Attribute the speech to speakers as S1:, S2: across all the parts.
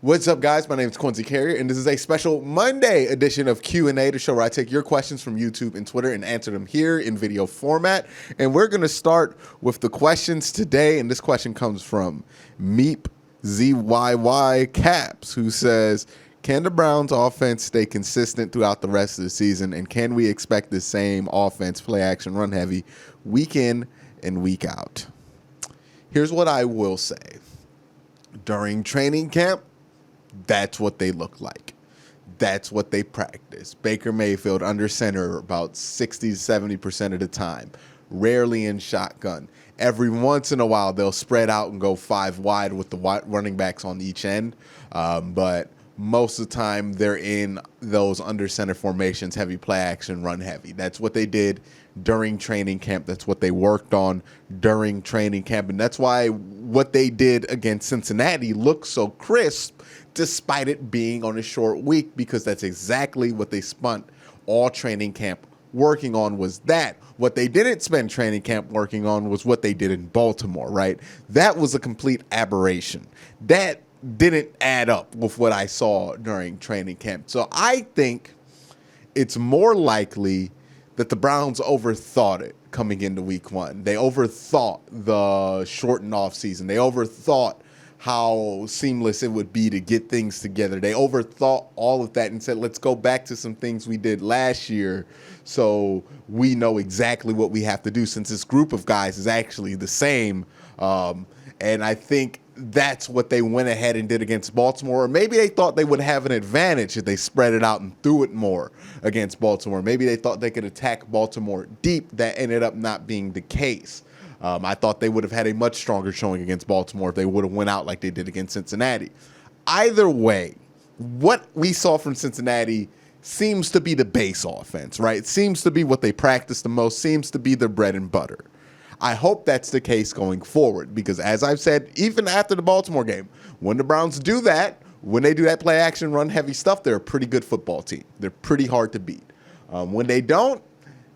S1: What's up, guys? My name is Quincy Carrier, and this is a special Monday edition of Q&A, the show where I take your questions from YouTube and Twitter and answer them here in video format. And we're going to start with the questions today, and this question comes from Meep ZYY Caps, who says, can the Browns offense stay consistent throughout the rest of the season, and can we expect the same offense, play action, run heavy, week in and week out? Here's what I will say. During training camp, that's what they look like. That's what they practice. Baker Mayfield under center about 60 to 70% of the time, rarely in shotgun. Every once in a while, they'll spread out and go five wide with the running backs on each end. But most of the time, they're in those under center formations, heavy play action, run heavy. That's what they did during training camp. That's what they worked on during training camp. And that's why what they did against Cincinnati looked so crisp, despite it being on a short week, because that's exactly what they spent all training camp working on was that. What they didn't spend training camp working on was what they did in Baltimore, right? That was a complete aberration. That didn't add up with what I saw during training camp. So I think it's more likely that the Browns overthought it coming into week one. They overthought the shortened offseason. They overthought how seamless it would be to get things together. They overthought all of that and said, let's go back to some things we did last year so we know exactly what we have to do, since this group of guys is actually the same. And I think that's what they went ahead and did against Baltimore. Or maybe they thought they would have an advantage if they spread it out and threw it more against Baltimore. Maybe they thought they could attack Baltimore deep. That ended up not being the case. I thought they would have had a much stronger showing against Baltimore if they would have went out like they did against Cincinnati. Either way, what we saw from Cincinnati seems to be the base offense, right? It seems to be what they practice the most, seems to be their bread and butter. I hope that's the case going forward, because as I've said, even after the Baltimore game, when the Browns do that, when they do that play action, run heavy stuff, they're a pretty good football team. They're pretty hard to beat. When they don't,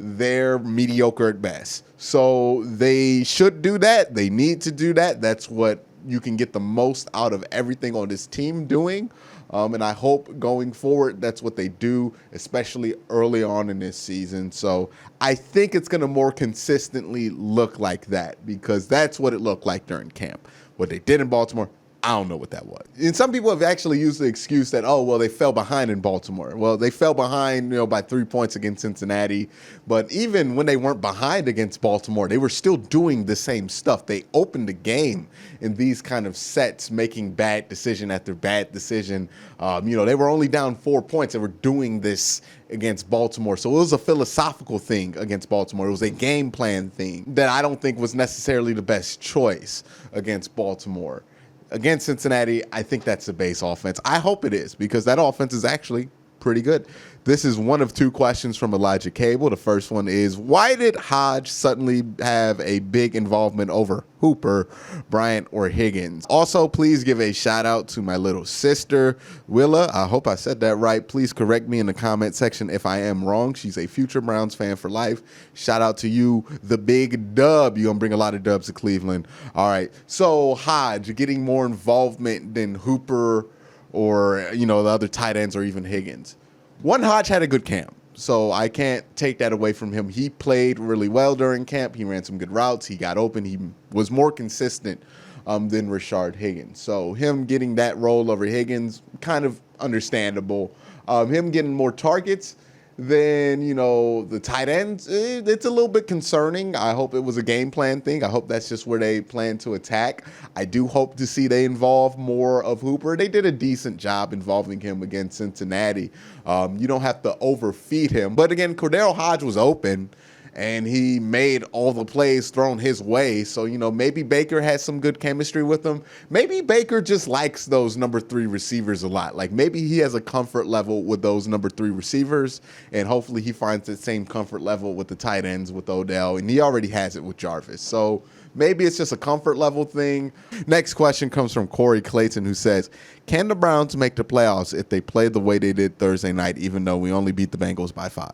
S1: they're mediocre at best. So they should do that. They need to do that. That's what you can get the most out of everything on this team doing. And I hope going forward, that's what they do, especially early on in this season. So I think it's going to more consistently look like that, because that's what it looked like during camp. What they did in Baltimore, I don't know what that was. And some people have actually used the excuse that, oh, well, they fell behind in Baltimore. Well, they fell behind, by 3 points against Cincinnati. But even when they weren't behind against Baltimore, they were still doing the same stuff. They opened the game in these kind of sets, making bad decision after bad decision. They were only down 4 points. They were doing this against Baltimore. So it was a philosophical thing against Baltimore. It was a game plan thing that I don't think was necessarily the best choice against Baltimore. Against Cincinnati, I think that's the base offense. I hope it is, because that offense is actually pretty good. This is one of two questions from Elijah Cable. The first one is, why did Hodge suddenly have a big involvement over Hooper, Bryant, or Higgins? Also, please give a shout out to my little sister, Willa. I hope I said that right. Please correct me in the comment section if I am wrong. She's a future Browns fan for life. Shout out to you, the big dub. You're going to bring a lot of dubs to Cleveland. All right. So Hodge getting more involvement than Hooper or, the other tight ends, or even Higgins. One, Hodge had a good camp, so I can't take that away from him. He played really well during camp. He ran some good routes. He got open. He was more consistent than Rashard Higgins. So him getting that role over Higgins, kind of understandable. Him getting more targets than, the tight ends, it's a little bit concerning. I hope it was a game plan thing. I hope that's just where they plan to attack. I do hope to see they involve more of Hooper. They did a decent job involving him against Cincinnati. You don't have to overfeed him. But again, Cordero Hodge was open, and he made all the plays thrown his way. So, maybe Baker has some good chemistry with him. Maybe Baker just likes those number 3 receivers a lot. Like, maybe he has a comfort level with those number 3 receivers, and hopefully he finds the same comfort level with the tight ends with Odell, and he already has it with Jarvis. So maybe it's just a comfort level thing. Next question comes from Corey Clayton, who says, can the Browns make the playoffs if they play the way they did Thursday night, even though we only beat the Bengals by 5?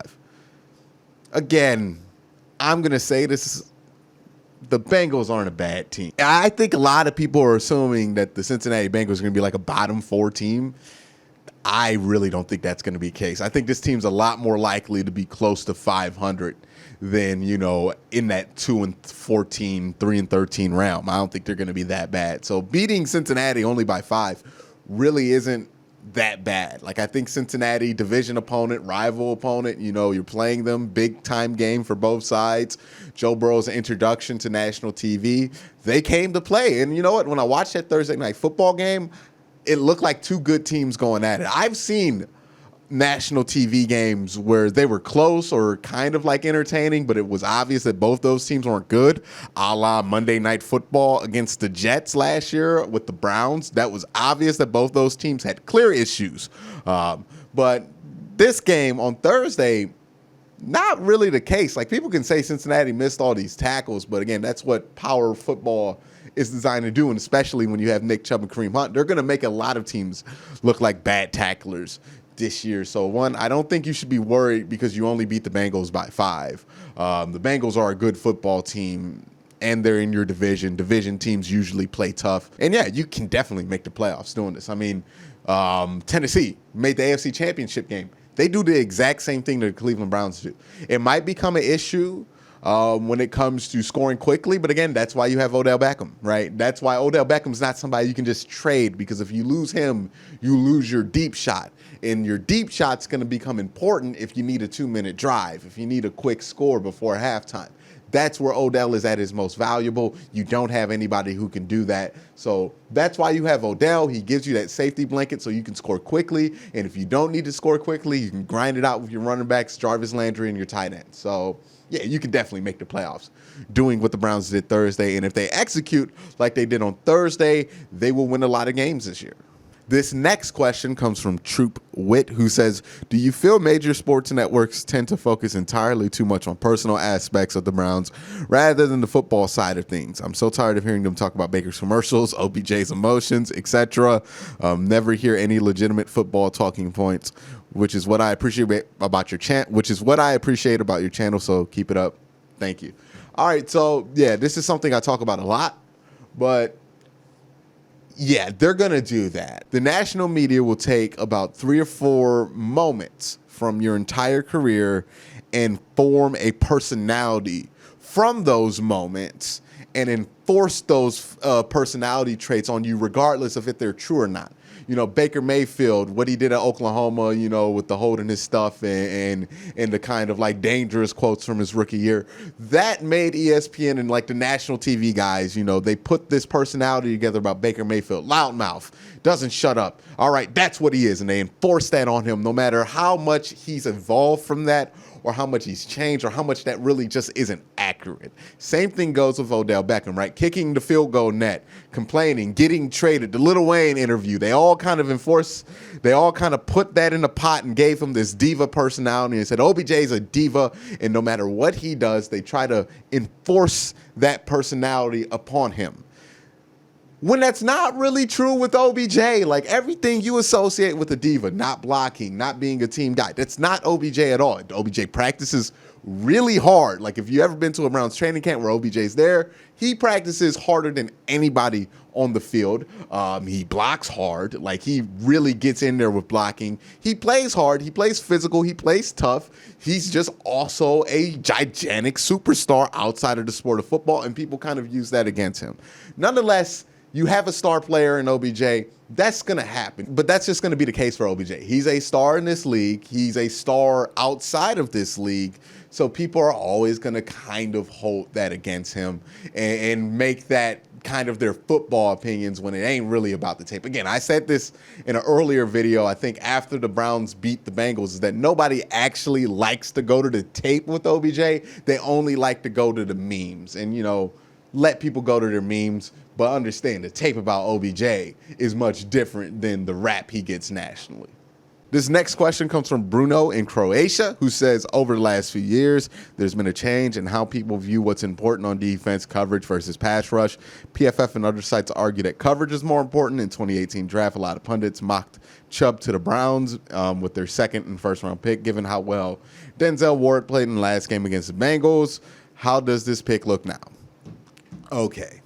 S1: Again, I'm going to say this the Bengals aren't a bad team. I think a lot of people are assuming that the Cincinnati Bengals are going to be like a bottom 4 team. I really don't think that's going to be the case. I think this team's a lot more likely to be close to 500 than, in that 2-14, 3-13 realm. I don't think they're going to be that bad. So beating Cincinnati only by 5 really isn't that bad. Like, I think Cincinnati, division opponent, rival opponent, you're playing them, big time game for both sides. Joe Burrow's introduction to national TV, they came to play. And you know what? When I watched that Thursday night football game, it looked like two good teams going at it. I've seen national TV games where they were close or kind of like entertaining, but it was obvious that both those teams weren't good, a la Monday Night Football against the Jets last year with the Browns. That was obvious that both those teams had clear issues. But this game on Thursday, not really the case. Like, people can say Cincinnati missed all these tackles, but again, that's what power football is designed to do, and especially when you have Nick Chubb and Kareem Hunt, they're going to make a lot of teams look like bad tacklers this year. So, one, I don't think you should be worried because you only beat the Bengals by 5. The Bengals are a good football team, and they're in your division. Division teams usually play tough. And, yeah, you can definitely make the playoffs doing this. I mean, Tennessee made the AFC Championship game. They do the exact same thing that the Cleveland Browns do. It might become an issue when it comes to scoring quickly. But again, that's why you have Odell Beckham, right? That's why Odell Beckham's not somebody you can just trade, because if you lose him, you lose your deep shot. And your deep shot's going to become important if you need a 2-minute drive, if you need a quick score before halftime. That's where Odell is at his most valuable. You don't have anybody who can do that. So that's why you have Odell. He gives you that safety blanket so you can score quickly. And if you don't need to score quickly, you can grind it out with your running backs, Jarvis Landry, and your tight end. So, yeah, you can definitely make the playoffs doing what the Browns did Thursday. And if they execute like they did on Thursday, they will win a lot of games this year. This next question comes from Troop Wit, who says, do you feel major sports networks tend to focus entirely too much on personal aspects of the Browns rather than the football side of things? I'm so tired of hearing them talk about Baker's commercials, OBJ's emotions, etc. Never hear any legitimate football talking points, which is what I appreciate about your channel. So keep it up. Thank you. All right. So, yeah, this is something I talk about a lot, but yeah, they're going to do that. The national media will take about 3 or 4 moments from your entire career and form a personality from those moments and enforce those personality traits on you regardless of if they're true or not. Baker Mayfield, what he did at Oklahoma, with the holding his stuff and the kind of like dangerous quotes from his rookie year, that made ESPN and like the national TV guys, they put this personality together about Baker Mayfield. Loudmouth, doesn't shut up. All right, that's what he is. And they enforce that on him no matter how much he's evolved from that or how much he's changed or how much that really just isn't accurate. Same thing goes with Odell Beckham, right? Kicking the field goal net, complaining, getting traded, the Lil Wayne interview. They all kind of put that in the pot and gave him this diva personality and said, OBJ is a diva. And no matter what he does, they try to enforce that personality upon him. When that's not really true with OBJ, like everything you associate with a diva, not blocking, not being a team guy, that's not OBJ at all. OBJ practices really hard. Like if you ever been to a Browns training camp where OBJ's there, he practices harder than anybody on the field. He blocks hard. Like he really gets in there with blocking. He plays hard. He plays physical. He plays tough. He's just also a gigantic superstar outside of the sport of football, and people kind of use that against him. Nonetheless, you have a star player in OBJ, that's going to happen. But that's just going to be the case for OBJ. He's a star in this league. He's a star outside of this league. So people are always going to kind of hold that against him and make that kind of their football opinions when it ain't really about the tape. Again, I said this in an earlier video, I think after the Browns beat the Bengals, is that nobody actually likes to go to the tape with OBJ. They only like to go to the memes and, let people go to their memes. But understand, the tape about OBJ is much different than the rap he gets nationally. This next question comes from Bruno in Croatia, who says, over the last few years, there's been a change in how people view what's important on defense, coverage versus pass rush. PFF and other sites argue that coverage is more important. In 2018 draft, a lot of pundits mocked Chubb to the Browns with their second and first round pick, given how well Denzel Ward played in the last game against the Bengals. How does this pick look now? Okay.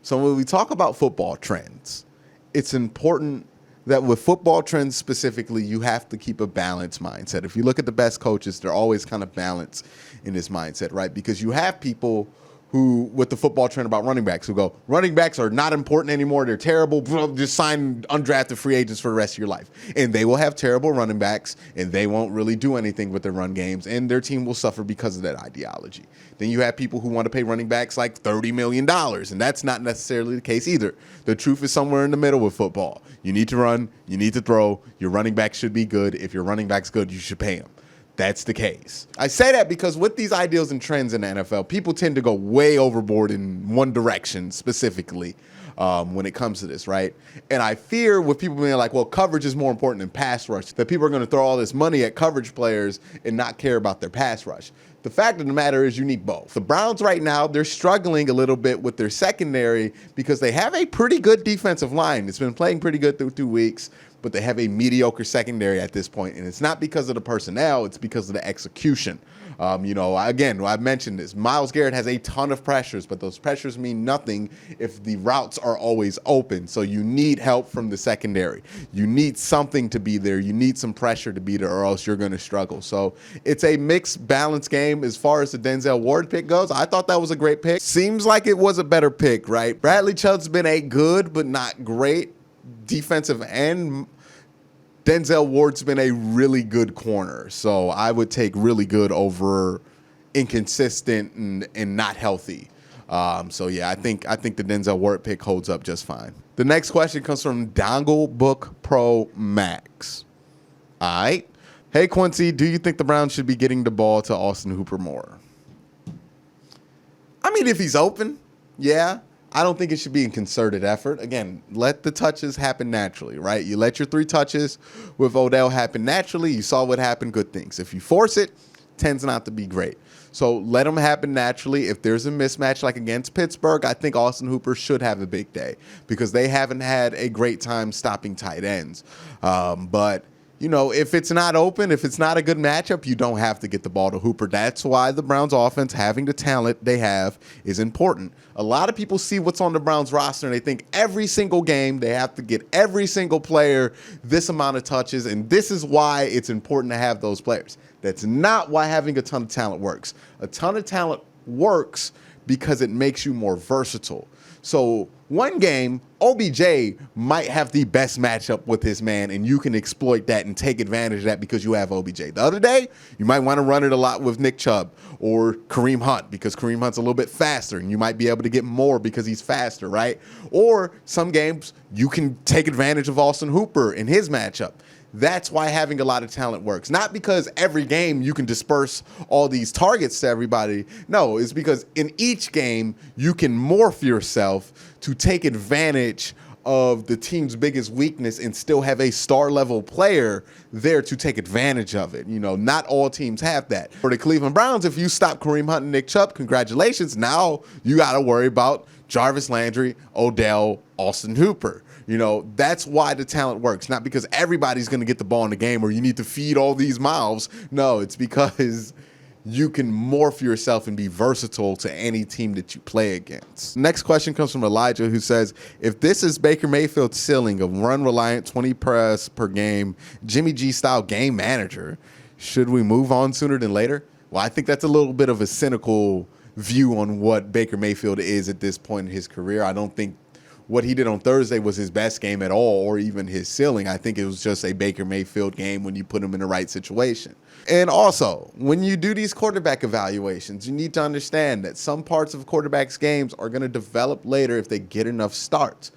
S1: So when we talk about football trends, it's important that with football trends specifically, you have to keep a balanced mindset. If you look at the best coaches, they're always kind of balanced in this mindset, right? Because you have people who, with the football trend about running backs, who go, running backs are not important anymore. They're terrible. Just sign undrafted free agents for the rest of your life. And they will have terrible running backs, and they won't really do anything with their run games, and their team will suffer because of that ideology. Then you have people who want to pay running backs like $30 million, and that's not necessarily the case either. The truth is somewhere in the middle with football. You need to run. You need to throw. Your running back should be good. If your running back's good, you should pay him. That's the case. I say that because with these ideals and trends in the NFL, people tend to go way overboard in one direction specifically when it comes to this, right? And I fear with people being like, well, coverage is more important than pass rush, that people are going to throw all this money at coverage players and not care about their pass rush. The fact of the matter is you need both. The Browns right now, they're struggling a little bit with their secondary because they have a pretty good defensive line. It's been playing pretty good through 2 weeks, but they have a mediocre secondary at this point. And it's not because of the personnel, it's because of the execution. Again, I've mentioned this. Myles Garrett has a ton of pressures, but those pressures mean nothing if the routes are always open. So you need help from the secondary. You need something to be there. You need some pressure to be there, or else you're going to struggle. So it's a mixed, balanced game as far as the Denzel Ward pick goes. I thought that was a great pick. Seems like it was a better pick, right? Bradley Chubb's been a good but not great defensive end. Denzel Ward's been a really good corner, so I would take really good over inconsistent and not healthy. I think the Denzel Ward pick holds up just fine. The next question comes from Dongle Book Pro Max. All right. Hey, Quincy, do you think the Browns should be getting the ball to Austin Hooper more? I mean, if he's open, yeah. I don't think it should be a concerted effort. Again, let the touches happen naturally, right? You let your 3 touches with Odell happen naturally. You saw what happened, good things. If you force it, tends not to be great. So let them happen naturally. If there's a mismatch like against Pittsburgh, I think Austin Hooper should have a big day because they haven't had a great time stopping tight ends. If it's not open, if it's not a good matchup, you don't have to get the ball to Hooper. That's why the Browns offense, having the talent they have, is important. A lot of people see what's on the Browns roster and they think every single game they have to get every single player this amount of touches, and this is why it's important to have those players. That's not why having a ton of talent works. A ton of talent works because it makes you more versatile. So one game, OBJ might have the best matchup with his man, and you can exploit that and take advantage of that because you have OBJ. The other day, you might want to run it a lot with Nick Chubb or Kareem Hunt because Kareem Hunt's a little bit faster, and you might be able to get more because he's faster, right? Or some games, you can take advantage of Austin Hooper in his matchup. That's why having a lot of talent works. Not because every game you can disperse all these targets to everybody. No, it's because in each game you can morph yourself to take advantage of the team's biggest weakness and still have a star level player there to take advantage of it. Not all teams have that. For the Cleveland Browns, if you stop Kareem Hunt and Nick Chubb, congratulations. Now you got to worry about Jarvis Landry, Odell, Austin Hooper. That's why the talent works. Not because everybody's going to get the ball in the game or you need to feed all these mouths. No, it's because you can morph yourself and be versatile to any team that you play against. Next question comes from Elijah, who says, if this is Baker Mayfield's ceiling of run-reliant 20 press per game, Jimmy G-style game manager, should we move on sooner than later? Well, I think that's a little bit of a cynical view on what Baker Mayfield is at this point in his career. I don't think what he did on Thursday was his best game at all or even his ceiling. I think it was just a Baker Mayfield game when you put him in the right situation. And also, when you do these quarterback evaluations, you need to understand that some parts of quarterbacks' games are going to develop later if they get enough starts.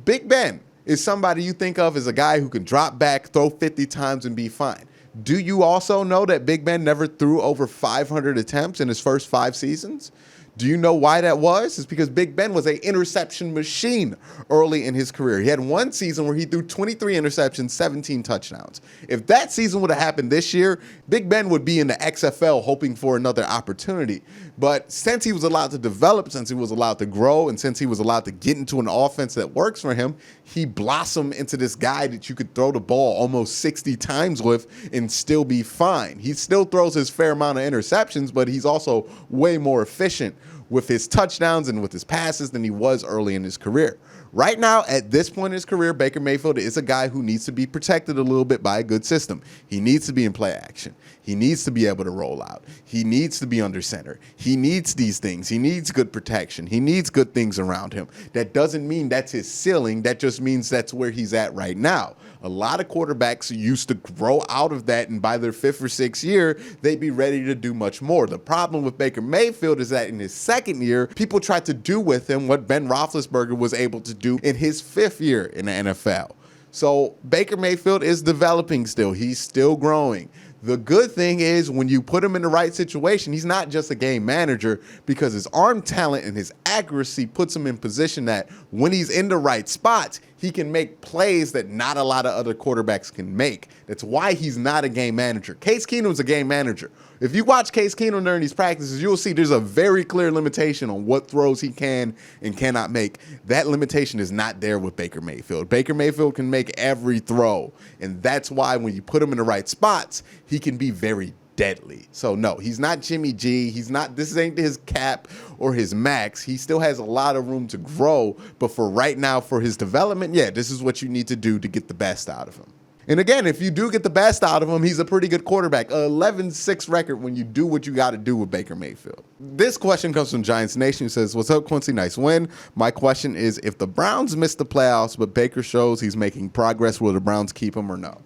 S1: Big Ben is somebody you think of as a guy who can drop back, throw 50 times, and be fine. Do you also know that Big Ben never threw over 500 attempts in his first 5 seasons? Do you know why that was? It's because Big Ben was an interception machine early in his career. He had one season where he threw 23 interceptions, 17 touchdowns. If that season would have happened this year, Big Ben would be in the XFL hoping for another opportunity. But since he was allowed to develop, since he was allowed to grow, and since he was allowed to get into an offense that works for him, he blossomed into this guy that you could throw the ball almost 60 times with and still be fine. He still throws his fair amount of interceptions, but he's also way more efficient with his touchdowns and with his passes than he was early in his career. Right now, at this point in his career, Baker Mayfield is a guy who needs to be protected a little bit by a good system. He needs to be in play action. He needs to be able to roll out. He needs to be under center. He needs these things. He needs good protection. He needs good things around him. That doesn't mean that's his ceiling. That just means that's where he's at right now. A lot of quarterbacks used to grow out of that, and by their 5th or 6th year, they'd be ready to do much more. The problem with Baker Mayfield is that in his 2nd year, people tried to do with him what Ben Roethlisberger was able to do in his 5th year in the NFL. So Baker Mayfield is developing still. He's still growing. The good thing is when you put him in the right situation, he's not just a game manager, because his arm talent and his accuracy puts him in position that when he's in the right spots, he can make plays that not a lot of other quarterbacks can make. That's why he's not a game manager. Case Keenum's a game manager. If you watch Case Keenum during these practices, you'll see there's a very clear limitation on what throws he can and cannot make. That limitation is not there with Baker Mayfield. Baker Mayfield can make every throw, and that's why when you put him in the right spots, he can be very deadly. So no, he's not Jimmy G. This ain't his cap or his max. He still has a lot of room to grow, but for right now, for his development, yeah, this is what you need to do to get the best out of him. And again, if you do get the best out of him, he's a pretty good quarterback. 11-6 record when you do what you got to do with Baker Mayfield. This question comes from Giants Nation, who says, "What's up, Quincy? Nice win. My question is, if the Browns miss the playoffs, but Baker shows he's making progress, will the Browns keep him or no?"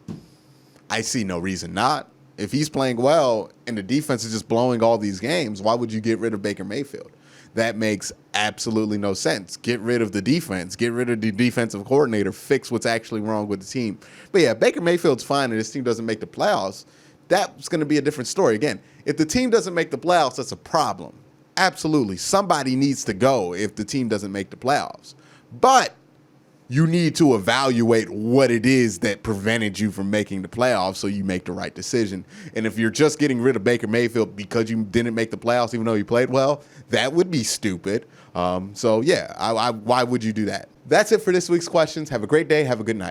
S1: I see no reason not. If he's playing well and the defense is just blowing all these games, why would you get rid of Baker Mayfield? That makes absolutely no sense. Get rid of the defense. Get rid of the defensive coordinator. Fix what's actually wrong with the team. But yeah, Baker Mayfield's fine and his team doesn't make the playoffs. That's going to be a different story. Again, if the team doesn't make the playoffs, that's a problem. Absolutely. Somebody needs to go if the team doesn't make the playoffs. But you need to evaluate what it is that prevented you from making the playoffs so you make the right decision. And if you're just getting rid of Baker Mayfield because you didn't make the playoffs even though you played well, that would be stupid. So yeah, why would you do that? That's it for this week's questions. Have a great day. Have a good night.